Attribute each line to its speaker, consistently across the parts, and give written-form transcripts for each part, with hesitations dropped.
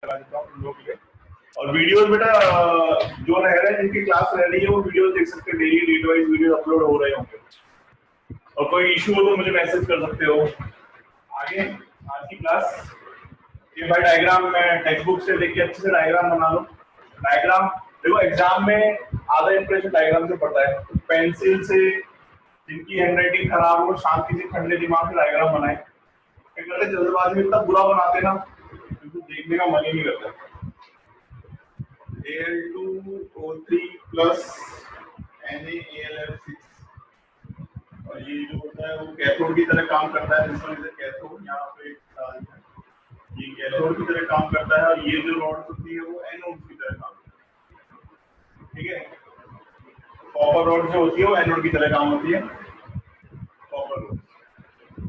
Speaker 1: करा देता हूँ तुम लोगों के लिए। और वीडियोस बेटा जो रह रहे हैं जिनकी क्लास रह रही है वो वीडियोस देख सकते हैं, daily date wise video upload हो रहे होंगे। और कोई इशू हो तो मुझे मैसेज कर सकते हो। आगे आज की क्लास ये भाई डायग्राम में टेक्स्ट बुक से देख के अच्छे से डायग्राम बना लो। डायग्राम देखो एग्जाम में आधा इंप्रेशन डायग्राम से पड़ता है, तो पेंसिल से जिनकी हैंडराइटिंग खराब हो शांति से ठंडे दिमाग से डायग्राम बनाए। क्या करते जल्दबाजी में इतना बुरा बनाते ना तो देखने का मन ही नहीं करता। Al2O3 प्लस NaAlF6 और ये जो होता है वो कैथोड की तरह काम करता है। कैथोड यहाँ पे ये कैथोड की तरह काम करता है और ये जो रॉड होती है वो एनोड की तरह काम करता है। ठीक है, कॉपर रॉड जो होती है वो एनोड की तरह काम होती है, कॉपर रॉड।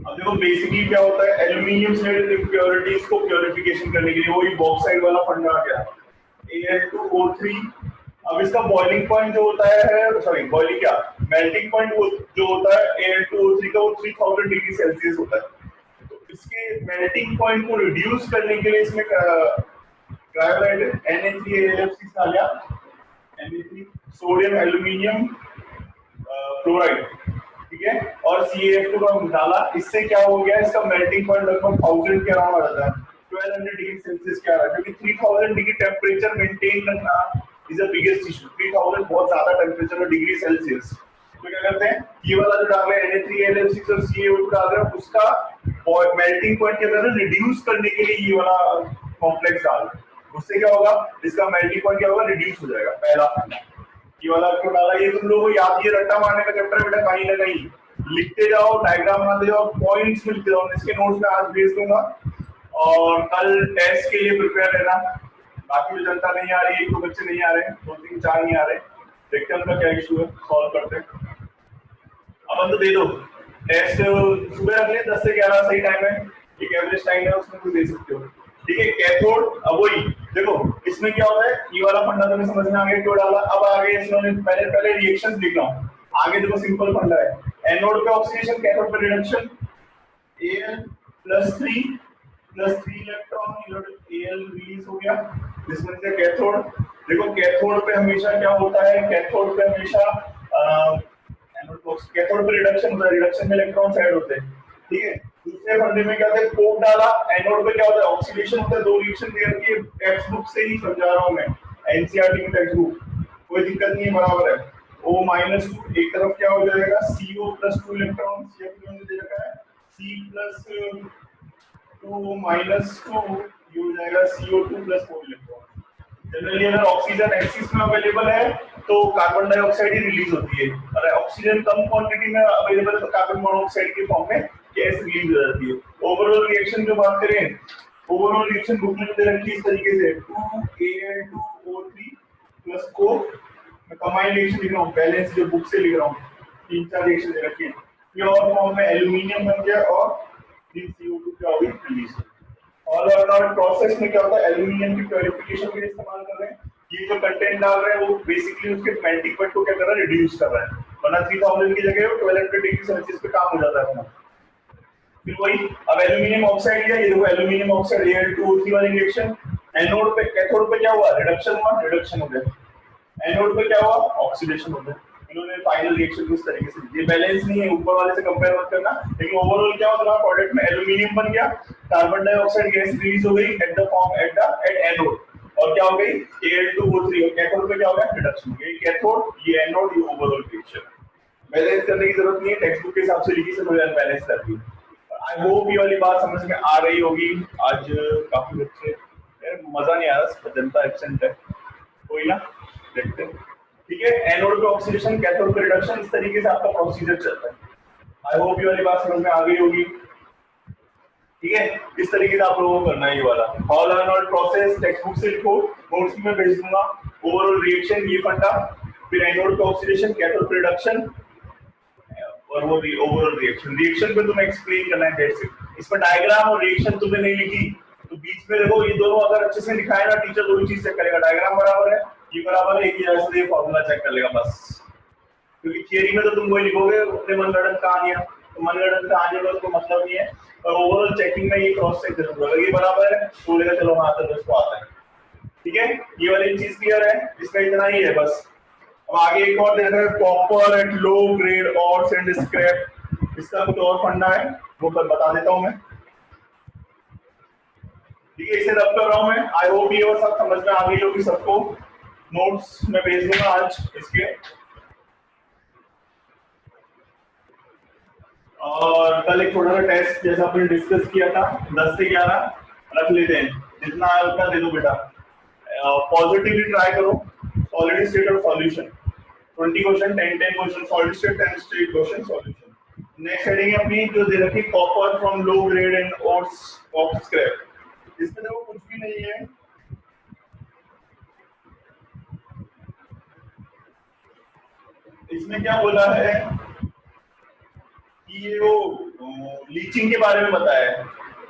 Speaker 1: अब देखो बेसिकली क्या होता है, एल्यूमिनियम से रिलेटेड इम्प्योरिटीज को प्योरिफिकेशन करने के लिए वही बॉक्साइड वाला फंडा आ गया Al2O3। अब इसका बॉइलिंग पॉइंट जो होता है, सॉरी बॉइलिंग क्या, मेल्टिंग पॉइंट वो जो होता है Al2O3 का वो 3000 डिग्री सेल्सियस होता है। तो इसके मेल्टिंग पॉइंट को रिड्यूस करने के लिए इसमें क्रायोलाइट Na3AlF6 आ गया, Na3 सोडियम एल्यूमिनियम क्लोराइड, ठीक है, और CaF2 का डाला। इससे क्या हो गया, इसका मेल्टिंग पॉइंट लगभग 1000 के अराउंड आ जाता है, 1200 डिग्री सेल्सियस के अराउंड, क्योंकि 3000 डिग्री टेम्परेचर मेंटेन करना इज द बिगेस्ट इशू। 3000 बहुत ज्यादा टेम्परेचर और डिग्री सेल्सियस। तो क्या करते हैं, ये वाला जो डाल रहे हैं Na3AlF6 और CaO2 डाल रहे हैं, उसका मेल्टिंग पॉइंट के अंदर रिड्यूस करने के लिए ये वाला कॉम्प्लेक्स डाल रहे हैं। उससे क्या होगा, इसका मेल्टिंग पॉइंट क्या होगा, रिड्यूस हो जाएगा। पहला फंडा ये वाला क्यों डाला, ये तुम लोगों को याद, ये रट्टा मारने का चैप्टर बेटा कहीं ना कहीं लिखते जाओ, डायग्राम बनाते जाओ, पॉइंट्स में लिखते जाओ। इसके नोट्स में आज भेज दूंगा और कल टेस्ट के लिए प्रिपेयर रहना। बाकी जो जनता नहीं आ रही है, एक दो बच्चे नहीं आ रहे, 2 3 4 नहीं आ रहे, देखते हैं उनका क्या इशू है, सॉल्व करते हैं। अपन तो दे दो टेस्ट, सुबह रख ले 10 से 11 सही टाइम है, एक एवरेज टाइम है, उसमें तुम दे सकते हो। ठीक है, कैथोड अब वही देखो इसमें क्या होता है, ये वाला फंडा तुम्हें समझ में आ गया क्यों डाला। अब आगे इसमें पहले रिएक्शंस लिख रहा हूं। आगे देखो सिंपल फंडा है, एनोड पे ऑक्सीडेशन, कैथोड पे reduction. Al+3 electron Al release हो गया, जिसमें से कैथोड। देखो कैथोड पे हमेशा क्या होता है, कैथोड पे हमेशा कैथोड पे रिडक्शन होता है, रिडक्शन में इलेक्ट्रॉन साइड होते हैं। ठीक है, दूसरे फंडे में क्या होता है, कोक डाला, एनोड पे क्या होता है, ऑक्सीडेशन होता है। 2 रिएक्शन दे रखी है, टेक्स्ट बुक से ही समझा रहा हूं मैं, एनसीईआरटी में टेक्स्ट बुक, कोई दिक्कत नहीं है, बराबर है। O-2 एक तरफ क्या हो जाएगा, CO+2 इलेक्ट्रॉन, CF दे रखा है, C+2 ये हो जाएगा CO2+4 इलेक्ट्रॉन। जनरली अगर ऑक्सीजन एक्सिस में अवेलेबल है तो कार्बन डाइऑक्साइड ही रिलीज होती है, और ऑक्सीजन कम क्वांटिटी में अवेलेबल है तो कार्बन मोनोऑक्साइड के फॉर्म में गैस रिलीज हो जाती है। ओवरऑल रिएक्शन जो बात करें, ओवरऑल रिएक्शन बुक में दे रखी है इस तरीके से, 2Al2O3 प्लस कोक, मैं कंबाइंड रिएक्शन लिख रहा हूँ, बैलेंस जो बुक से लिख रहा हूँ, 3 4 रिएक्शन दे रखी है। प्योर फॉर्म में एल्यूमिनियम बन गया और CO2 क्या होगी, रिलीज। और प्रोसेस में क्या होता है, एल्यूमिनियम की प्योरिफिकेशन के लिए इस्तेमाल कर रहे हैं। ये जो कंटेंट डाल रहे हैं वो बेसिकली उसके मेल्टिंग पॉइंट को क्या कर रहा है, रिड्यूस कर रहा है, वरना 3000 की जगह 1200 डिग्री सेल्सियस पे काम हो जाता है अपना। फिर वही अब एल्यूमिनियम ऑक्साइड है, ये देखो एल्यूमिनियम ऑक्साइड Al2O3 वाली रिएक्शन, एनोड पे कैथोड पे क्या हुआ, रिडक्शन हुआ, रिडक्शन हो गया। एनोड पे क्या हुआ, ऑक्सीडेशन हो गया। इन्होंने फाइनल रिएक्शन इस तरीके से, ये बैलेंस नहीं है, ऊपर वाले से कंपेयर मत करना, लेकिन ओवरऑल क्या होता है, प्रोडक्ट में एल्यूमिनियम बन गया, कार्बन डाइऑक्साइड गैस रिलीज हो गई at the form at anode, और क्या हो गई Al2O3, और कैथोड पे क्या हो गया, रिडक्शन हो गई। कैथोड, ये एनोड, ये ओवरऑल रिएक्शन। बैलेंस करने की जरूरत नहीं है, टेक्स्ट बुक के हिसाब से लिखी से हो जाए बैलेंस करती है। आई होप ये वाली बात समझ में आ रही होगी। आज काफी बच्चे, मजा नहीं आ रहा, जनता एब्सेंट है, कोई ना, देखते हैं। ठीक है, एनोड पे ऑक्सीडेशन, कैथोड पे रिडक्शन, इस तरीके से आपका प्रोसीजर चलता है। आई होप ये वाली बात समझ में आ गई होगी। ठीक है, इस तरीके से आप लोगों को करना है ये वाला all anode process, text book से लिखो, नोट्स में भेज दूंगा। ओवरऑल रिएक्शन ये फंडा, फिर एनोड पे ऑक्सीडेशन, कैथोड पे रिडक्शन, और वो ओवरऑल रिएक्शन पे तुम्हें एक्सप्लेन करना है कैसे। इसमें डायग्राम और रिएक्शन तुमने नहीं लिखी तो बीच में देखो ये दोनों अगर अच्छे से लिखाए ना टीचर, दो चीज चेक करेगा, डायग्राम बराबर है, ये बराबर है, एक ही जगह से फॉर्मूला चेक कर लेगा बस। क्योंकि थियरी में तो तुम वही लिखोगे अपने मनगढ़ंत कहानियां, तो मनगढ़ंत कहानियों का तो मतलब नहीं है, और ओवरऑल चेकिंग में ये क्रॉस चेक करूंगा, अगर ये बराबर है तो बोलेगा चलो हाँ सर इसको आता है, है, ये वाली चीज क्लियर है, इसमें इतना ही है बस। अब आगे एक और दे रखा है कॉपर एट लो ग्रेड और एंड स्क्रैप, इसका कुछ और फंडा है वो बता देता हूं मैं। ठीक है, इसे रब कर रहा हूं मैं। आई होप ये सब समझ में आ गई होगी सबको। नोट्स मैं भेज दूंगा आज इसके। और कल एक छोटा सा टेस्ट जैसा आपने डिस्कस किया था 10 से 11 रख लेते हैं, जितना है उतना दे दो बेटा। पॉजिटिवली ट्राई करो, सॉलिड स्टेट और solution 20 question 10 question solid state 10 state question solution. Next heading है अपनी जो दे रखी copper from low grade and ores of scrap. इसमें देखो कुछ भी नहीं है, इसमें क्या बोला है कि ये वो लीचिंग के बारे में बताया है।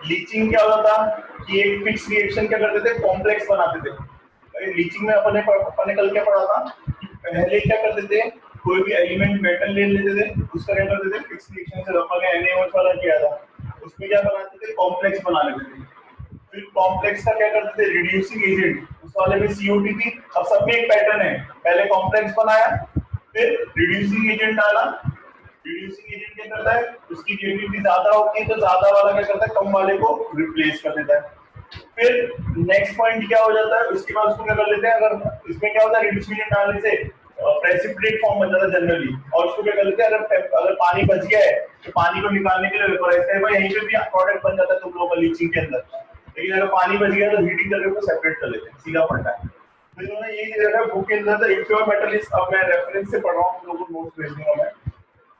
Speaker 1: लीचिंग क्या होता था कि एक फिक्स रिएक्शन क्या करते थे, कॉम्प्लेक्स बनाते थे। लीचिंग में अपने कल क्या पढ़ा था कि पहले क्या करते थे, कोई भी एलिमेंट मेटल ले लेते थे, उसका क्या करते थे फिक्स रिएक्शन से अपने NaOH वाला किया था, उसमें क्या बनाते थे कॉम्प्लेक्स बना लेते थे। फिर कॉम्प्लेक्स का क्या करते थे रिड्यूसिंग एजेंट, उस वाले में COT थी। अब सब में एक पैटर्न है, पहले कॉम्प्लेक्स बनाया फिर रिड्यूसिंग एजेंट डाला। रिड्यूसिंग एजेंट क्या करता है, उसकी रिएक्टिविटी ज्यादा होती है तो ज्यादा वाला क्या करता है कम वाले को रिप्लेस कर देता है। फिर नेक्स्ट पॉइंट क्या हो जाता है, उसके बाद उसको क्या कर लेते हैं, अगर इसमें क्या होता है रिड्यूसिंग एजेंट डालने से प्रेसिपिटेट फॉर्म बन जाता है जनरली, और उसको क्या कर लेते हैं, अगर पानी बच गया है तो पानी को निकालने के लिए वेपोराइज करें भाई, यहीं पे भी प्रोडक्ट बन जाता है तुम लोगों का लीचिंग के अंदर। लेकिन अगर पानी बच गया तो हीटिंग करके उसको सेपरेट कर लेते हैं, सीधा पड़ता है। तो इन्होंने यही दे रखा है बुक के अंदर, इम्प्योर मेटल इज, अब मैं रेफरेंस से पढ़ रहा हूं, लोगों को नोट्स भेज दूंगा मैं।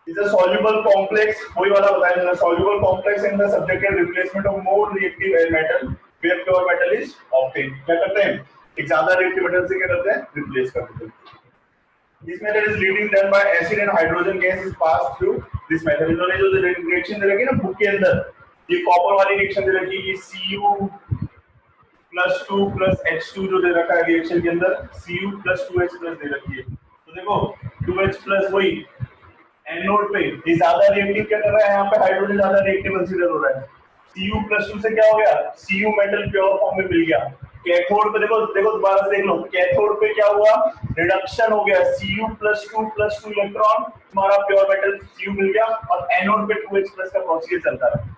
Speaker 1: इज अ सॉल्युबल कॉम्प्लेक्स, वही वाला बताया मैंने, soluble complex in the subjected replacement of more reactive metal where pure metal is obtain. क्या करते हैं, एक ज्यादा रिएक्टिव मेटल से क्या करते हैं रिप्लेस कर देते हैं। This method is leading done by acid and hydrogen gas is passed through this method। इन्होंने जो रिएक्शन दे रखी है ना बुक के अंदर, ये कॉपर वाली रिएक्शन दे रखी है, Cu+2 + H2 जो दे रखा है रिएक्शन के अंदर, Cu+2H+ दे रखी है। तो देखो 2H+ वही एनोड पे ये ज्यादा रिएक्टिव क्या कर रहा है, यहाँ पे हाइड्रोजन ज्यादा रिएक्टिव कंसीडर हो रहा है। Cu+2 से क्या हो गया, Cu मेटल प्योर फॉर्म में मिल गया। कैथोड पे देखो देखो दोबारा से देख लो, कैथोड पे क्या हुआ, रिडक्शन हो गया, Cu+2 इलेक्ट्रॉन तुम्हारा प्योर मेटल Cu मिल गया, और एनोड पे 2H+ का प्रोसीजर चलता रहा।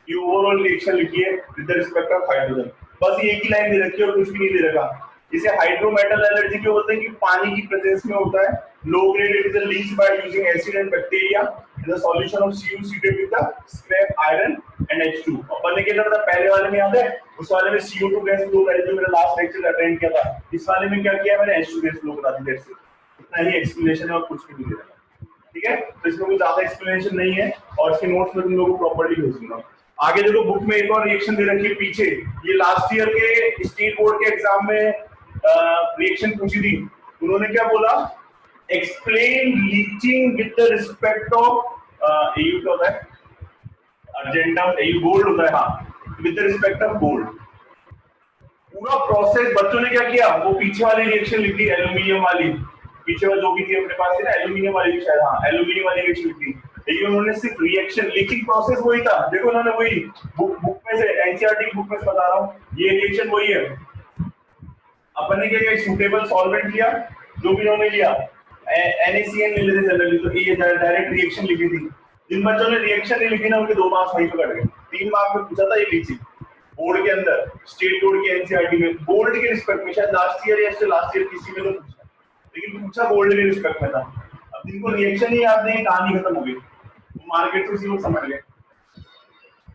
Speaker 1: ये ओवरऑल रिएक्शन लिखी है विद रिस्पेक्ट ऑफ हाइड्रोजन। बस एक ही लाइन दे रखी है और कुछ भी नहीं दे रखा। इसे हाइड्रोमेटल एलर्जी क्यों बोलते हैं कि पानी की प्रेजेंस में होता है। Low grade it is leached by using acid and bacteria in the solution of Cu treated with the scrap iron and H2। अपन ने क्या था पहले वाले में याद है, उस वाले में CO2 गैस फ्लो करी जो मेरा लास्ट लेक्चर अटेंड किया था, इस वाले में क्या किया मैंने H2 गैस फ्लो करा दी। दैट्स इट, इतना ही एक्सप्लेनेशन है और कुछ भी नहीं दे रहा। ठीक है, तो इसमें कोई ज्यादा एक्सप्लेनेशन नहीं है और इसके नोट्स में तुम लोगों को प्रॉपर्ली भेज दूंगा। आगे देखो बुक में एक और रिएक्शन दे रखी है पीछे, ये लास्ट ईयर के स्टेट बोर्ड के एग्जाम में रिएक्शन पूछी थी। उन्होंने क्या बोला, explain leaching with the respect of AU क्या होता है, अर्जेंटम एयू गोल्ड होता है, हाँ with the respect of gold. पूरा प्रोसेस बच्चों ने क्या किया, वो पीछे वाली रिएक्शन लिख दी एल्यूमिनियम वाली, पीछे वाली जो भी थी अपने पास ना एल्यूमिनियम वाली, शायद हाँ एल्यूमिनियम वाली रिएक्शन लिख दी। लेकिन उन्होंने सिर्फ रिएक्शन लीचिंग प्रोसेस वही था। देखो उन्होंने वही बुक में से एनसीईआरटी की बुक में से बता रहा हूँ, ये रिएक्शन वही है। अपन ने क्या किया, सूटेबल सॉल्वेंट लिया, जो भी उन्होंने लिया NaCN ले लेते जनरली, तो ये डायरेक्ट रिएक्शन लिखी थी। जिन बच्चों ने रिएक्शन नहीं लिखी ना उनके 2 मार्क्स वहीं पे कट गए। 3 मार्क्स में पूछा था ये लीचिंग बोर्ड के अंदर, स्टेट बोर्ड के एनसीईआरटी में, बोर्ड के रिस्पेक्ट में, शायद लास्ट ईयर या इससे लास्ट ईयर किसी में तो पूछा, लेकिन पूछा बोर्ड के रिस्पेक्ट में था। अब जिनको रिएक्शन ही याद नहीं, कहानी खत्म हो गई, मार्केट से उसी लोग समझ गए।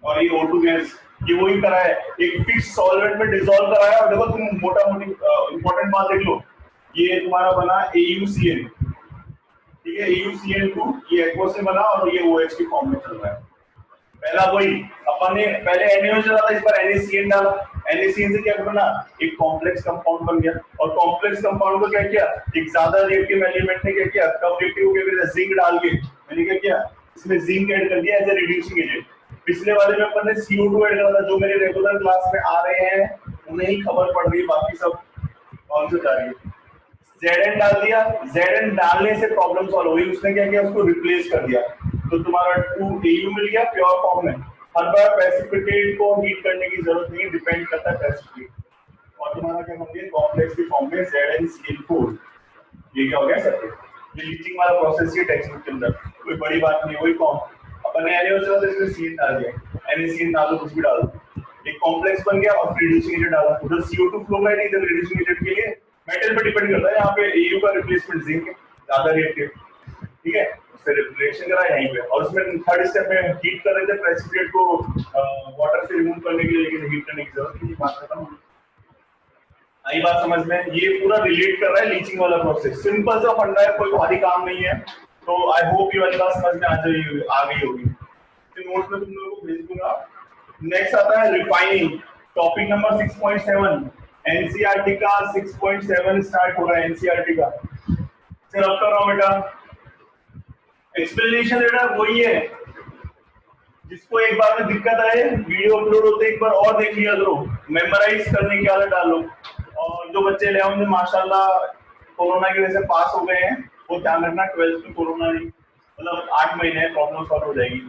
Speaker 1: और ये O2 गैस ये वही करा है, एक फिक्स सॉल्वेंट में डिसॉल्व कराया, और देखो तुम मोटा मोटी इंपॉर्टेंट बात देख लो, ये तुम्हारा बना AuCN, ठीक है AuCN2, ये एक्वा से बना और ये OH की फॉर्म में चल रहा है। पहला वही अपन ने पहले NaOH डाला था, इस पर NaCN डाला, NaCN से क्या बना, एक कॉम्प्लेक्स कंपाउंड बन गया, और कॉम्प्लेक्स कंपाउंड को क्या किया, एक ज्यादा रिएक्टिव एलिमेंट ने क्या किया, कम रिएक्टिव हो गया, जिंक डाल के मैंने क्या किया, इसमें जिंक ऐड कर दिया एज ए रिड्यूसिंग एजेंट। पिछले वाले में अपन ने CO2 ऐड करा था, जो मेरे रेगुलर क्लास में आ रहे हैं उन्हें ही खबर पड़ रही है, बाकी सब कौन से जा रही है। Zn डाल दिया, Zn डालने से प्रॉब्लम सॉल्व हुई, उसने क्या किया, उसको रिप्लेस कर दिया, तो तुम्हारा 2Au मिल गया प्योर फॉर्म में। हर बार प्रेसिपिटेट को हीट करने की जरूरत नहीं, डिपेंड करता है प्रेसिपिटेट। और तुम्हारा क्या बन गया कॉम्प्लेक्स के फॉर्म में ZnCl4। ये क्या हो गया सर्किट। ये लीचिंग वाला प्रोसेस ही टेक्स्ट बुक के अंदर, कोई बड़ी बात नहीं। वही कॉम अपन ने एनए से इसमें सीएन डाल दिया, NaCN डाल दो, कुछ भी डाल दो, एक कॉम्प्लेक्स बन गया और रिड्यूसिंग एजेंट डाला। उधर CO2 फ्लो है, इधर रिड्यूसिंग एजेंट के लिए मेटल पे डिपेंड करता है। यहाँ पे AU का रिप्लेसमेंट जिंक ज्यादा रिएक्टिव, ठीक है, फिर रिएक्शन करा यहीं पे। और उसमें थर्ड स्टेप में हीट कर रहे थे प्रेसिपिटेट को वाटर से रिमूव करने के लिए, लेकिन हीट करने की जरूरत नहीं। बात खत्म। आई बात समझ में? ये पूरा रिलेट कर रहा है लीचिंग वाला प्रोसेस, सिंपल सा फंडा है, कोई भारी काम नहीं है। तो आई होप ये वाली बात समझ में आ गई होगी। नोट्स में तुम लोगों को भेज दूंगा। नेक्स्ट आता है रिफाइनिंग, टॉपिक नंबर 6.7 एनसीईआरटी का 6.7 स्टार्ट हो रहा है एनसीईआरटी का। फिर अब करो बेटा, एक्सप्लेनेशन बेटा वही है, जिसको एक बार में दिक्कत आए वीडियो अपलोड होते एक बार और देख लिया करो, मेमोराइज करने की आदत डालो। और जो बच्चे 11th में माशाल्लाह कोरोना की वजह से पास हो गए हैं, वो ध्यान रखना 12th में कोरोना नहीं, मतलब 8 महीने है, प्रॉब्लम सॉल्व हो जाएगी।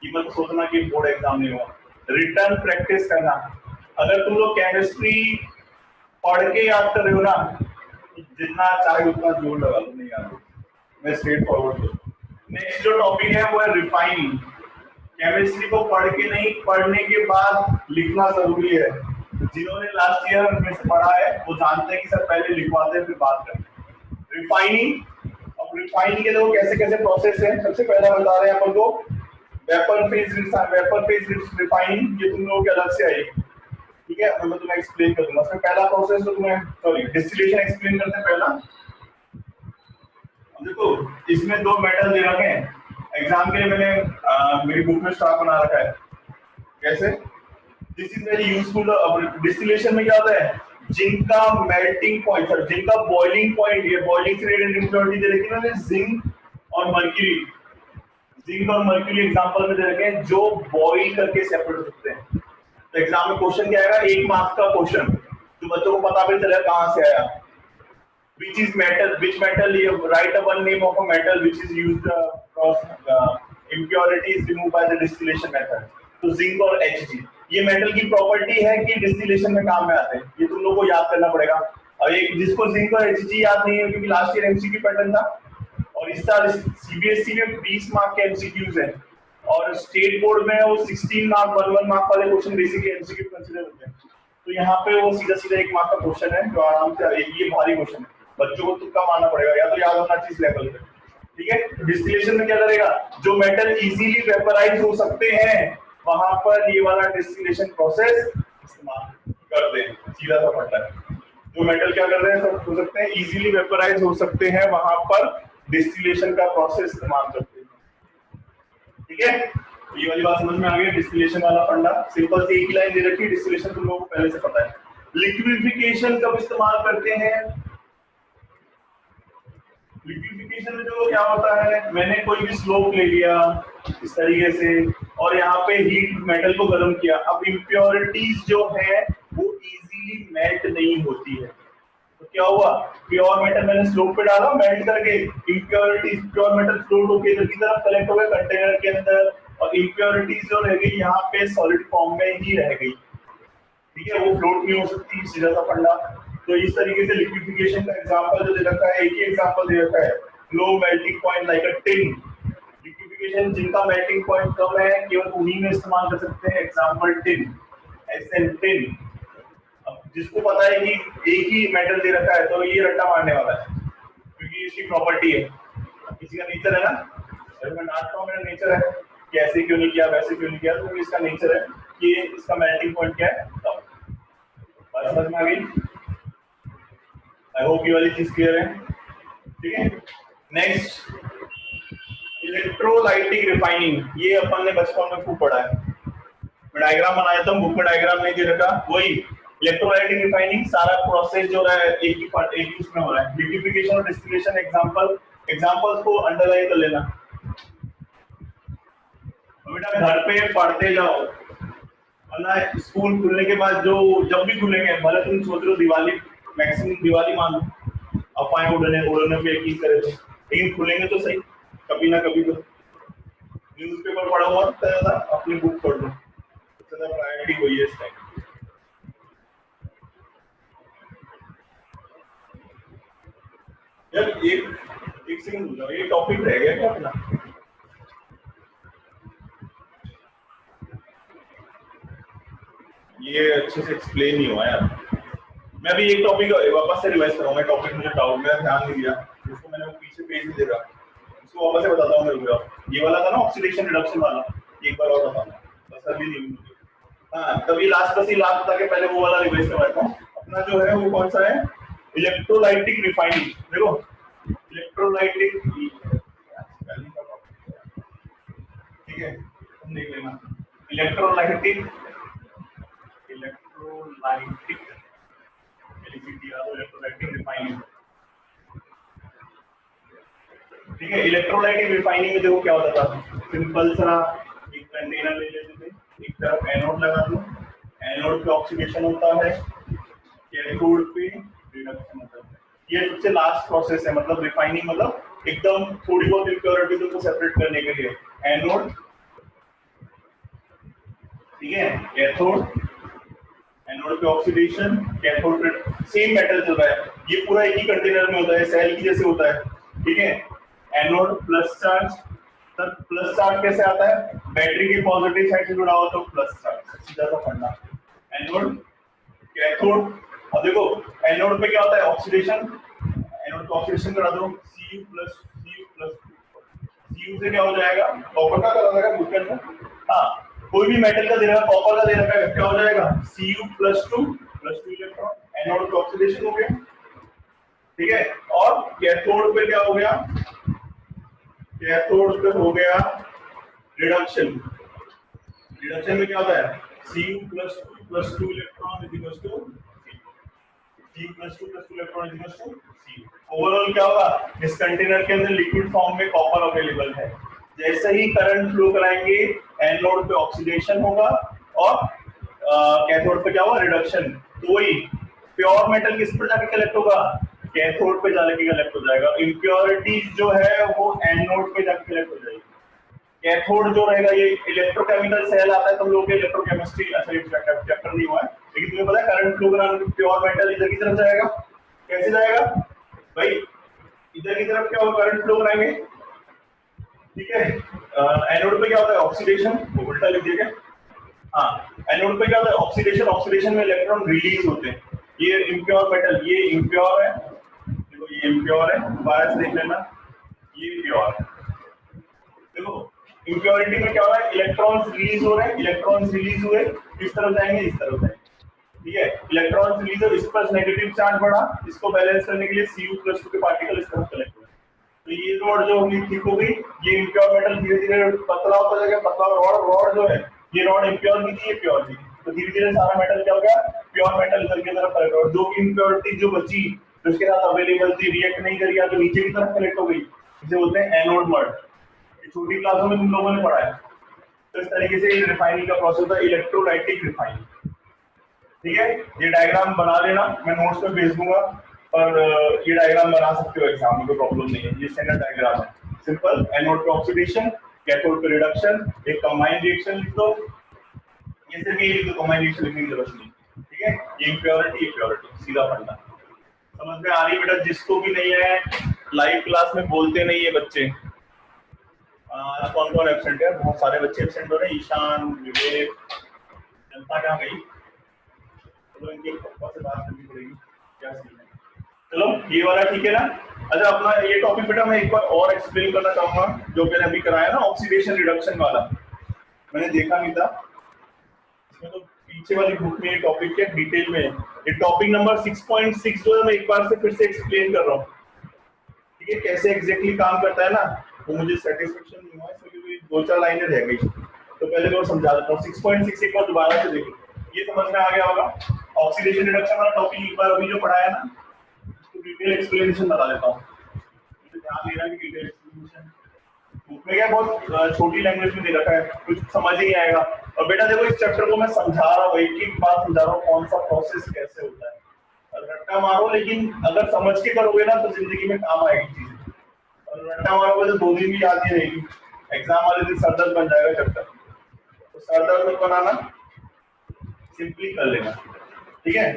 Speaker 1: ये मत सोचना कि बोर्ड एग्जाम नहीं हुआ। रिटर्न प्रैक्टिस करना, अगर तुम लोग केमिस्ट्री पढ़ के याद कर रहे हो ना, जितना चाहे उतना जोर लगा लो, नहीं याद मैं स्ट्रेट फॉरवर्ड। नेक्स्ट जो टॉपिक है वो है रिफाइनिंग। केमिस्ट्री को पढ़ के नहीं, पढ़ने के बाद लिखना जरूरी है। जिन्होंने लास्ट ईयर में से पढ़ा है वो जानते हैं कि सर पहले लिखवाते हैं फिर बात करते। रिफाइनिंग, अब रिफाइनिंग के देखो कैसे कैसे प्रोसेस है। सबसे पहला बता रहे हैं अपन को वेपर फेज रिफाइनिंग, ये तुम लोगों के अलग से आएगी, ठीक है, मैं तुम्हें एक्सप्लेन कर दूंगा। उसमें पहला प्रोसेस तो तुम्हें डिस्टिलेशन एक्सप्लेन करते हैं। पहला देखो, इसमें दो मेटल दे रखे हैं एग्जाम के लिए, मैंने मेरी बुक में स्टार बना रखा है। कैसे? This is very useful. Distillation में क्या होता है, जिनका मेल्टिंग पॉइंट, सर जिनका बॉइलिंग पॉइंट, ये बॉइलिंग से रेडिएंट इम्प्योरिटी दे रखी है ना, जिंक और मर्क्यूरी। जिंक और मर्क्यूरी एग्जांपल में दे रखे हैं जो बॉइल करके सेपरेट हो सकते हैं। तो एग्जाम में क्वेश्चन क्या आएगा, 1 मार्क्स का क्वेश्चन, जो बच्चों को पता भी चलेगा कहां से आया। Which is metal? Which metal? You write a one name of a metal which is used impurities removed by the distillation method. तो जिंक और Hg, ये मेटल की प्रॉपर्टी है कि डिस्टिलेशन में काम में आते हैं। ये तुम लोग को याद करना पड़ेगा। और एक जिसको जिंक और Hg याद नहीं है, क्योंकि लास्ट ईयर एमसीक्यू पैटर्न था और इस साल सीबीएसई में 20 मार्क के एमसीक्यूज हैं और स्टेट बोर्ड में वो 16 मार्क 11 मार्क वाले क्वेश्चन बेसिकली एमसीक्यू कंसीडर होते हैं। तो यहाँ पे वो सीधा सीधा 1 मार्क का क्वेश्चन है जो आराम से, ये भारी क्वेश्चन है, बच्चों को तुक्का मारना पड़ेगा या तो याद होना चाहिए लेवल पे, ठीक है। डिस्टिलेशन में क्या करेगा, जो मेटल इजीली वेपराइज हो सकते हैं वहां पर ये वाला डिस्टिलेशन प्रोसेस इस्तेमाल करते हैं। सीधा सा पड़ता है, जो मेटल क्या कर रहे हैं, सब हो सकते हैं इजीली वेपराइज हो सकते हैं, वहां पर डिस्टिलेशन का प्रोसेस इस्तेमाल करते हैं, ठीक है। ये वाली बात समझ में आ गई, डिस्टिलेशन वाला फंडा। सिंपल सी एक लाइन दे रखी है, डिस्टिलेशन तुम लोगों को पहले से पता है। लिक्विफिकेशन कब इस्तेमाल करते हैं, लिक्विफिकेशन में जो क्या होता है, मैंने कोई भी स्लोप ले लिया इस तरीके से और यहाँ पे हीट मेटल को गर्म किया। अब इम्प्योरिटीज जो है वो इजीली मेल्ट नहीं होती है, तो क्या हुआ, प्योर मेटल मैंने स्लोप पे डाला, मेल्ट करके इम्प्योरिटीज, प्योर मेटल फ्लोट होके इधर की तरफ कलेक्ट हो गए कंटेनर के अंदर, और इम्प्योरिटीज जो रह गई यहाँ पे सॉलिड फॉर्म में ही रह गई, ठीक है, वो फ्लोट नहीं हो सकती, सीधा सा फंडा। तो इस तरीके से लिक्विफिकेशन का एग्जांपल जो दे रखा है, एक ही एग्जांपल दे रखा है, low melting point like a tin. Liquefaction जिनका मेल्टिंग पॉइंट कम है केवल उन्हीं में इस्तेमाल कर सकते हैं, एग्जांपल टिन, SN टिन। अब जिसको पता है कि एक ही मेटल दे रखा है तो ये रट्टा मारने वाला है, क्योंकि इसकी प्रॉपर्टी है, किसी का नेचर है ना, जब मैं नाचता हूँ मेरा नेचर है कि ऐसे क्यों नहीं किया वैसे क्यों नहीं किया, तो इसका नेचर है कि इसका मेल्टिंग पॉइंट क्या है। तो समझ में आ गई, आई होप ये वाली चीज क्लियर है, ठीक है। नेक्स्ट इलेक्ट्रोलाइटिक रिफाइनिंग, ये अपन ने बचपन में खूब पढ़ा है। मैं डायग्राम बनाया था, बुक में डायग्राम नहीं दे रखा, वही इलेक्ट्रोलाइटिक रिफाइनिंग सारा प्रोसेस जो रहा है एक ही उसमें हो रहा है। लिक्विफिकेशन और डिस्टिलेशन एग्जांपल्स को अंडरलाइन कर लेना बेटा, घर पे पढ़ते जाओ, वरना स्कूल खुलने के बाद जो जब भी खुलेंगे, भले तुम सोच रहे हो दिवाली, मैक्सिमम दिवाली मान लो अफवाहें उड़ने पे यकीन करे थे, लेकिन खुलेंगे तो सही कभी ना कभी। तो न्यूज़पेपर पढ़ा हुआ था, अपनी बुक पढ़ लो, सबसे ज्यादा प्रायोरिटी वही है इस टाइम। यार एक सेकंड रुक जाओ, ये टॉपिक रह गया क्या अपना? ये अच्छे से एक्सप्लेन नहीं हुआ यार। मैं अभी एक टॉपिक वापस से रिवाइज करूंगा, टॉपिक मुझे डाउट में ध्यान नहीं दिया, उसको मैंने वो पीछे पेज नहीं देखा, उसको वापस से बताता हूँ मैं। ये वाला था ना ऑक्सीडेशन रिडक्शन वाला, एक बार और बताऊंगा, बस अभी नहीं मुझे। हाँ तभी लास्ट बस ही लास्ट था कि पहले वो वाला रिवाइज करवाता हूँ। अपना जो है वो कौन सा है? Electrolytic refining. देखो इलेक्ट्रोलाइटिक, ठीक है तुम देख लेना। इलेक्ट्रोलाइटिक इलेक्ट्रोलाइटिक इलेक्ट्रोलाइटिक रिफाइनिंग, ठीक है। इलेक्ट्रोलाइटिक रिफाइनिंग में देखो क्या होता था, सिंपल सा एक कंटेनर ले लेते थे, एक तरफ एनोड लगा दो, एनोड पे ऑक्सीडेशन होता है, कैथोड पे रिडक्शन होता है। ये सबसे लास्ट प्रोसेस है, मतलब रिफाइनिंग मतलब एकदम थोड़ी बहुत इम्प्योरिटीज को सेपरेट करने के लिए। एनोड, ठीक है, कैथोड, एनोड पे ऑक्सीडेशन, कैथोड पे सेम मेटल चल रहा है, ये पूरा एक ही कंटेनर में होता है, सेल की जैसे होता है, ठीक है। Anode plus charge, sir plus charge कैसे आता है? बैटरी के पॉजिटिव साइड से जुड़ा हुआ तो प्लस चार्ज, सीधा सा पढ़ना। एनोड, कैथोड, अब देखो एनोड पे क्या होता है? ऑक्सीडेशन, एनोड को ऑक्सीडेशन करा दो, Cu प्लस Cu से क्या हो जाएगा? कॉपर का करा जाएगा बुकन में, हाँ कोई भी मेटल का दे रहा है, कॉपर का दे रहा है, क्या हो जाएगा? Cu plus two electron, anode पे ऑक्सीडेशन हो गया, ठीक है। और कैथोड पे क्या हो गया? कैथोड पे हो गया रिडक्शन। रिडक्शन में क्या होता है? Cu plus two electron is equal to Cu plus two electron is equal to C। Overall क्या होगा? इस कंटेनर के अंदर लिक्विड फॉर्म में कॉपर अवेलेबल है, जैसे ही करंट फ्लो कराएंगे एनोड पे ऑक्सीडेशन होगा और कैथोड पे क्या होगा? रिडक्शन। तो वही प्योर मेटल किस पर जाके कलेक्ट होगा? कैथोड पे जाके कलेक्ट हो जाएगा। इम्प्योरिटीज जो है वो एनोड पे जाके कलेक्ट हो जाएगी। कैथोड जो रहेगा, ये इलेक्ट्रोकेमिकल सेल आता है, तुम लोग के इलेक्ट्रोकेमिस्ट्री चैप्टर नहीं हुआ है, लेकिन तुम्हें पता है करंट फ्लो कराने में प्योर मेटल इधर की तरफ जाएगा। कैसे जाएगा भाई? इधर की तरफ क्या होगा? करंट फ्लो कराएंगे, ठीक है। एनोड पे क्या होता है? ऑक्सीडेशन, वो उल्टा लिख दिया। हाँ एनोड पे क्या होता है? ऑक्सीडेशन, ऑक्सीडेशन में इलेक्ट्रॉन रिलीज होते हैं। ये इम्प्योर मेटल, ये इम्प्योर है, देखो ये इम्प्योर है, दोबारा से देख लेना, ये प्योर है। देखो इम्प्योरिटी में क्या हो रहा है? इलेक्ट्रॉन्स रिलीज हो रहे हैं, इलेक्ट्रॉन्स रिलीज हुए किस तरफ जाएंगे? इस तरफ जाएंगे, ठीक है। इलेक्ट्रॉन्स रिलीज हो, इस पर नेगेटिव चार्ज बढ़ा, इसको बैलेंस करने के लिए Cu+2 के पार्टिकल इस तरफ कलेक्ट हुए, तो ये रोड जो होगी ठीक हो गई। ये इम्प्योर मेटल धीरे धीरे पतला होता जाएगा, पतला रॉड जो है, ये रॉड इम्प्योर की थी, ये प्योर थी, तो धीरे धीरे सारा मेटल क्या हो गया? प्योर मेटल इधर की तरफ कलेक्ट। और जो भी इम्प्योरिटी जो बची तो उसके साथ अवेलेबल थी, रिएक्ट नहीं करी, तो नीचे की तरफ कलेक्ट हो गई, इसे बोलते हैं एनोड मड। छोटी क्लासों में तुम लोगों ने पढ़ा है। तो इस तरीके से रिफाइनिंग का प्रोसेस है, इलेक्ट्रोलाइटिक रिफाइनिंग, ठीक है। ये डायग्राम बना लेना, मैं नोट्स में भेज दूंगा, और ये डायग्राम बना सकते हो एग्जाम में, कोई प्रॉब्लम नहीं है, ये स्टैंडर्ड डायग्राम है, सिंपल। एनोड पे ऑक्सीडेशन, कैथोड पे रिडक्शन, एक कंबाइंड रिएक्शन लिख दो, ये सिर्फ ये लिख दो, कंबाइंड रिएक्शन लिखने की जरूरत नहीं, ठीक है। ये इम्प्योरिटी सीधा पढ़ना, समझ में आ रही बेटा? जिसको भी नहीं है, लाइव क्लास में बोलते नहीं है बच्चे। कौन कौन एब्सेंट है? बहुत सारे बच्चे एब्सेंट हो रहे हैं, ईशान, विवेक, जनता कहाँ गई? चलो इनके पापा से बात करनी पड़ेगी, क्या सीन है। चलो ये वाला ठीक है ना? अच्छा अपना ये टॉपिक बेटा मैं एक बार और एक्सप्लेन करना चाहूंगा, जो मैंने अभी कराया ना ऑक्सीडेशन रिडक्शन वाला, मैंने देखा नहीं था इसमें, तो पीछे वाली बुक में ये टॉपिक क्या डिटेल में, ये टॉपिक नंबर 6.6 जो है मैं एक बार से फिर से एक्सप्लेन कर रहा हूँ, ठीक है, कैसे एग्जैक्टली काम करता है ना, वो मुझे सेटिस्फेक्शन नहीं हुआ, क्योंकि 2-4 लाइनें रह गई, तो पहले मैं समझा देता हूँ। 6.6 एक बार दोबारा से देखो, ये समझ में आ गया होगा। ऑक्सीडेशन रिडक्शन वाला टॉपिक एक बार अभी जो पढ़ाया ना, तो डिटेल एक्सप्लेनेशन बता देता हूँ, ध्यान देना कि डिटेल एक्सप्लेनेशन बुक में क्या बहुत छोटी लैंग्वेज में दे रखा है, कुछ समझ ही नहीं आएगा। और बेटा देखो इस चैप्टर को मैं समझा रहा हूँ, एक एक बात समझा रहा हूँ, कौन सा प्रोसेस कैसे होता है, रट्टा मारो, लेकिन अगर समझ के करोगे ना तो जिंदगी में काम आएगी चीजें, और रट्टा मारोगे तो 2 दिन भी याद नहीं रहेगी, एग्जाम वाले दिन सरदर्द बन जाएगा चैप्टर, तो सरदर्द मत बनाना, सिंपली कर लेना, ठीक है।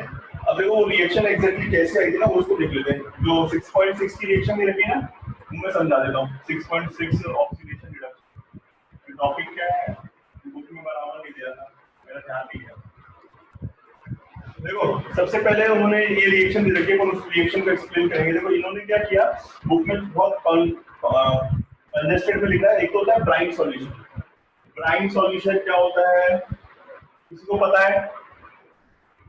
Speaker 1: अब देखो वो रिएक्शन एग्जैक्टली कैसे आई थी ना, वो उसको देख लेते हैं। जो 6.6 की रिएक्शन दे रखी है ना, मैं समझा देता हूँ। 6.6 ऑक्सीडेशन रिडक्शन टॉपिक क्या है, बुक में बराबर नहीं दिया था, मेरा ध्यान नहीं गया। देखो सबसे पहले उन्होंने ये रिएक्शन दे रखी है, उस रिएक्शन को एक्सप्लेन करेंगे। देखो इन्होंने क्या किया, बुक में बहुत कंजेस्टेड में लिखा है। एक तो होता है ब्राइन सॉल्यूशन। ब्राइन सॉल्यूशन क्या होता है, किसी को पता है?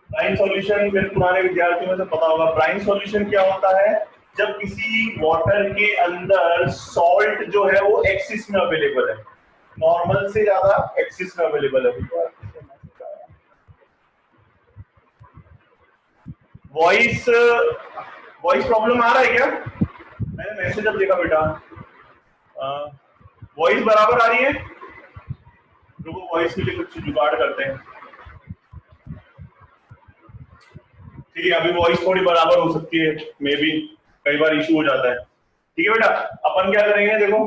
Speaker 1: ब्राइन सॉल्यूशन मेरे पुराने विद्यार्थियों में से पता होगा। ब्राइन सॉल्यूशन क्या होता है, जब किसी वाटर के अंदर सॉल्ट जो है वो एक्सिस में अवेलेबल है, नॉर्मल से ज्यादा एक्सिस में अवेलेबल है। वॉइस वॉइस प्रॉब्लम आ रहा है क्या? मैंने मैसेज अब देखा बेटा, वॉइस बराबर आ रही है? तो वो वॉइस के लिए कुछ जुगाड़ करते हैं। ठीक है, अभी वॉइस थोड़ी बराबर हो सकती है, मे बी कई बार इशू हो जाता है। ठीक है बेटा, अपन क्या करेंगे, देखो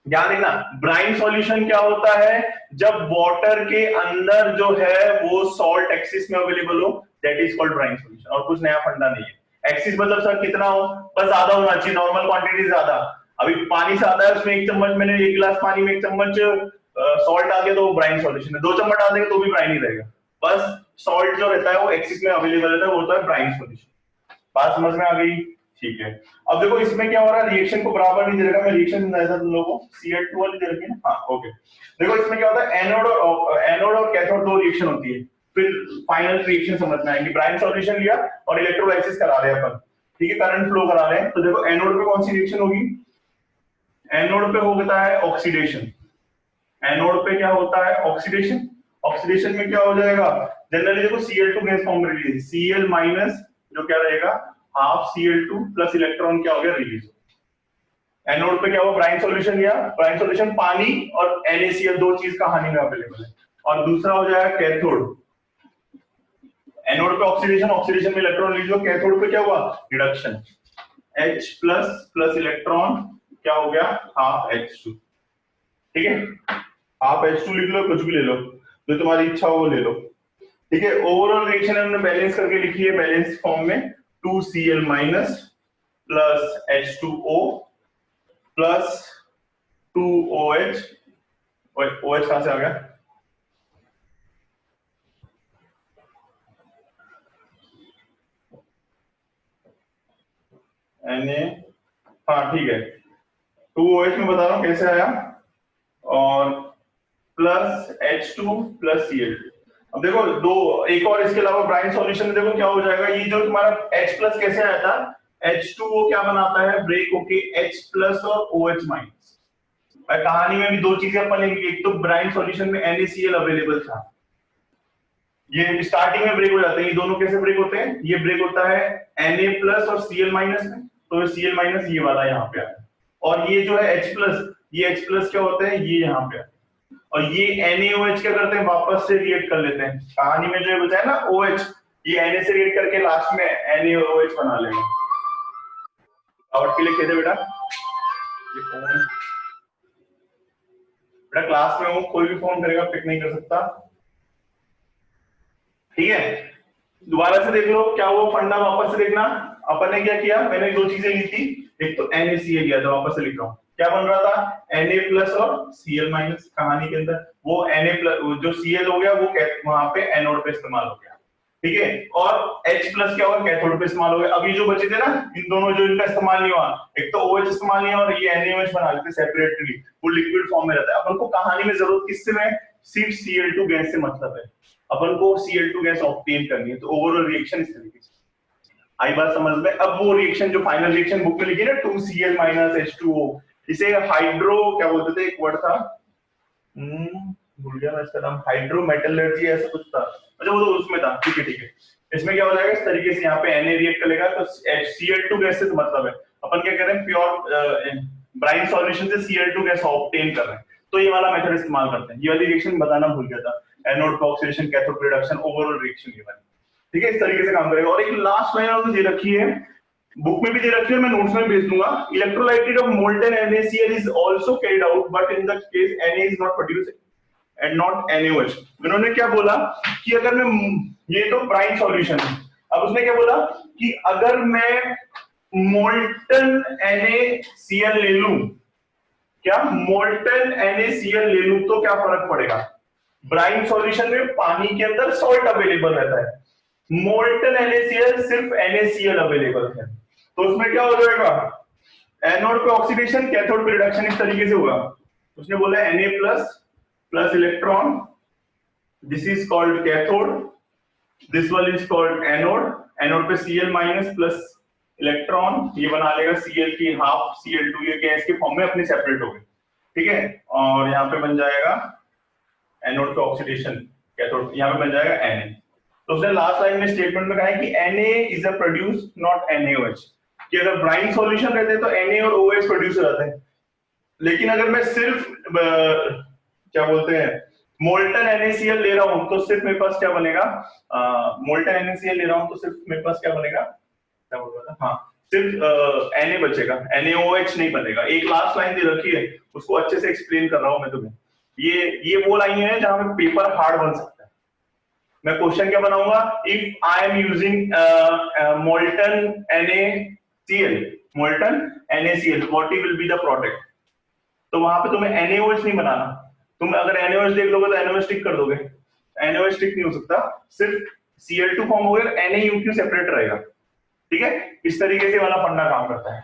Speaker 1: ध्यान देना। ब्राइन सॉल्यूशन क्या होता है, जब वाटर के अंदर जो है वो सॉल्ट एक्सिस में अवेलेबल हो, that is called brine solution. और कुछ नया फंडा नहीं है। एक्सिस मतलब सर कितना हो, बस ज्यादा होना चाहिए, नॉर्मल क्वांटिटी ज्यादा। अभी पानी से आता है, उसमें 1 चम्मच, मैंने 1 गिलास पानी में 1 चम्मच सॉल्ट डाल दिया तो वो ब्राइन सॉल्यूशन है। 2 चम्मच डाल देंगे तो भी ब्राइन ही रहेगा। बस सॉल्ट जो रहता है वो एक्सिस में अवेलेबल रहता है, वो होता है ब्राइन सॉल्यूशन। बात समझ में आ गई? ठीक है। अब देखो इसमें क्या हो रहा है, रिएक्शन को बराबर नहीं दे रखा, मैं रिएक्शन समझाया था तुम लोगों को, Cl2 वाली दे रखी है ना। हाँ ओके। देखो इसमें क्या होता है, एनोड और कैथोड दो रिएक्शन होती है। फिर फाइनल रिएक्शन समझना है कि ब्राइन सॉल्यूशन लिया और इलेक्ट्रोलाइसिस करा रहे हैं अपन। ठीक है, करंट फ्लो करा रहे हैं। तो देखो एनोड पे कौन सी रिएक्शन होगी, एनोड पे होता है ऑक्सीडेशन। एनोड पे क्या होता है, ऑक्सीडेशन। ऑक्सीडेशन में क्या हो जाएगा, जनरली देखो Cl2 gas form release, Cl minus जो क्या रहेगा, हाफ Cl2 प्लस इलेक्ट्रॉन क्या हो गया, रिलीज। एनोड पे क्या हुआ, ब्राइन सॉल्यूशन लिया। ब्राइन सॉल्यूशन पानी और NaCl दो चीज कहानी में अवेलेबल है। और दूसरा हो जाएगा कैथोड। एनोड पे ऑक्सीडेशन, ऑक्सीडेशन में इलेक्ट्रॉन रिलीज हुआ। कैथोड पे क्या हुआ, reduction. H plus plus electron क्या हो गया, हाफ H2। ठीक है, आप H2 लिख लो, कुछ भी ले लो, जो तुम्हारी इच्छा हो वो ले लो। ठीक है, ओवरऑल रिएक्शन हमने बैलेंस करके लिखी है, बैलेंस फॉर्म में 2Cl minus plus H2O plus 2OH। OH कहां से आ गया, Na, हाँ ठीक है, 2OH में बता रहा हूं कैसे आया, और प्लस H2 प्लस Cl2। अब देखो दो, एक और इसके अलावा ब्राइन सॉल्यूशन में देखो क्या हो जाएगा, ये जो तुम्हारा H प्लस कैसे आया था, H2 वो क्या बनाता है, ब्रेक होके H प्लस और OH माइनस। कहानी में भी दो चीजें अपन लेंगे, एक तो ब्राइन सॉल्यूशन में NaCl अवेलेबल था, ये स्टार्टिंग में ब्रेक हो जाते हैं। ये दोनों कैसे ब्रेक होते हैं, ये ब्रेक होता है Na प्लस और Cl माइनस में, तो Cl माइनस ये वाला यहाँ पे आता है। और ये जो है H प्लस, ये H प्लस क्या होता है, ये यहाँ पे आता है। और ये NaOH क्या करते हैं, वापस से रिएक्ट कर लेते हैं। कहानी में जो बचा है ना OH, ये Na से रिएक्ट करके लास्ट में NaOH बना लेंगे। आउट के लिए कहते बेटा, ये फोन बेटा क्लास में हूँ, कोई भी फोन करेगा पिक नहीं कर सकता। ठीक है, दोबारा से देख लो क्या वो फंडा, वापस से देखना। अपन ने क्या किया, मैंने दो चीजें ली थी, एक तो NaCl लिया था, वापस से लिख रहा हूँ। क्या बन रहा था, Na प्लस और Cl माइनस। कहानी के अंदर वो Na प्लस जो Cl हो गया वो वहां पे एनोड पे इस्तेमाल हो गया। ठीक है, और H प्लस क्या हुआ, कैथोड पे इस्तेमाल हो गया। अभी जो बचे थे ना, इन दोनों जो इनका इस्तेमाल नहीं हुआ, एक तो OH इस्तेमाल नहीं हुआ और ये NaOH बना लेते सेपरेटली, वो लिक्विड फॉर्म में रहता है। अपन को कहानी में जरूरत किससे में, सिर्फ Cl2 गैस से मतलब है, अपन को Cl2 गैस ऑब्टेन करनी है। तो ओवरऑल रिएक्शन इस तरीके से आई बात समझ में। अब वो रिएक्शन जो फाइनल रिएक्शन बुक में लिखी है ना, 2Cl माइनस H2O, इसे हाइड्रो क्या बोलते थे, एक वर्ड था, भूल गया मैं इसका नाम, हाइड्रो मेटलर्जी ऐसा कुछ था। अच्छा वो तो उसमें था। ठीक है ठीक है, इसमें क्या हो जाएगा, इस तरीके से यहाँ पे Na रिएक्ट करेगा तो Cl2 गैस से तो मतलब है, अपन क्या कर रहे हैं, प्योर ब्राइन सॉल्यूशन से Cl2 गैस ऑब्टेन कर रहे हैं। तो ये वाला मेथड इस्तेमाल करते हैं। ये वाली रिएक्शन बताना भूल गया था, एनोड पे ऑक्सीडेशन, कैथोड पे रिडक्शन, ओवरऑल रिएक्शन ये वाली। ठीक है, इस तरीके से काम करेगा। और एक लास्ट लाइन आपको दे रखी है, बुक में भी दे रखी है, मैं नोट्स में भेज दूंगा। Electrolyted of molten NaCl is also carried out, but in the case Na is not produced and not NaOH। उन्होंने क्या बोला कि अगर मैं, ये तो ब्राइन सॉल्यूशन है, अब उसने क्या बोला कि अगर मैं मोल्टन NaCl ले लूं, क्या मोल्टन NaCl ले लूं तो क्या फर्क पड़ेगा? ब्राइन सॉल्यूशन में पानी के अंदर सॉल्ट अवेलेबल रहता है, मोल्टन NaCl सिर्फ NaCl अवेलेबल है, तो उसमें क्या हो जाएगा? एनोड पे ऑक्सीडेशन, कैथोड पे रिडक्शन इस तरीके से होगा। उसने बोला Na plus electron, this is called cathode, this one is called anode, anode पे Cl माइनस प्लस इलेक्ट्रॉन, ये बना लेगा Cl की हाफ Cl2, ये गैस के फॉर्म में अपने सेपरेट हो गए, ठीक है। और यहाँ पे बन जाएगा एनोड पे ऑक्सीडेशन, कैथोड, यहाँ पे बन जाएगा Na। तो उसने लास्ट लाइन में स्टेटमेंट में कहा है कि Na is a produce not NaOH, कि अगर ब्राइन सॉल्यूशन रहते तो Na और OH प्रोड्यूस हो जाते हैं, लेकिन अगर मैं सिर्फ क्या बोलते हैं मोल्टन NaCl ले रहा हूं तो सिर्फ मेरे पास क्या बनेगा? मोल्टन NaCl ले रहा हूं तो सिर्फ मेरे पास क्या बनेगा? क्या बोल रहा था? हाँ, सिर्फ Na बचेगा, NaOH नहीं बनेगा। एक लास्ट लाइन दे रखी है, उसको अच्छे से एक्सप्लेन कर रहा हूं मैं तुम्हें। ये वो लाइन है जहां पे पेपर हार्ड बन सकता है। मैं क्वेश्चन क्या बनाऊंगा? If I am using molten NaCl, what will be the product? तो वहां पे तुम्हें NaOH नहीं बनाना, तुम अगर NaOH देख लोगे तो NaOH टिक कर दोगे, NaOH टिक नहीं हो सकता, सिर्फ Cl2 फॉर्म हो गया, NaUQ सेपरेट रहेगा, ठीक है। इस तरीके से वाला फंडा काम करता है।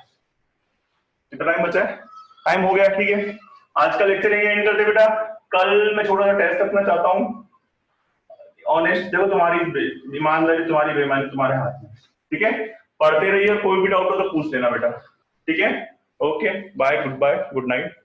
Speaker 1: कितना टाइम बचा है? टाइम हो गया, ठीक है। आज का लेक्चर यही एंड करते बेटा। कल मैं छोटा सा टेस्ट रखना चाहता हूँ, ऑनेस्ट, देखो तुम्हारी ईमानदारी, तुम्हारी बेईमानी तुम्हारे हाथ में, ठीक है। पढ़ते रहिए, कोई भी डाउट हो तो पूछ लेना बेटा, ठीक है। Okay, bye, good night.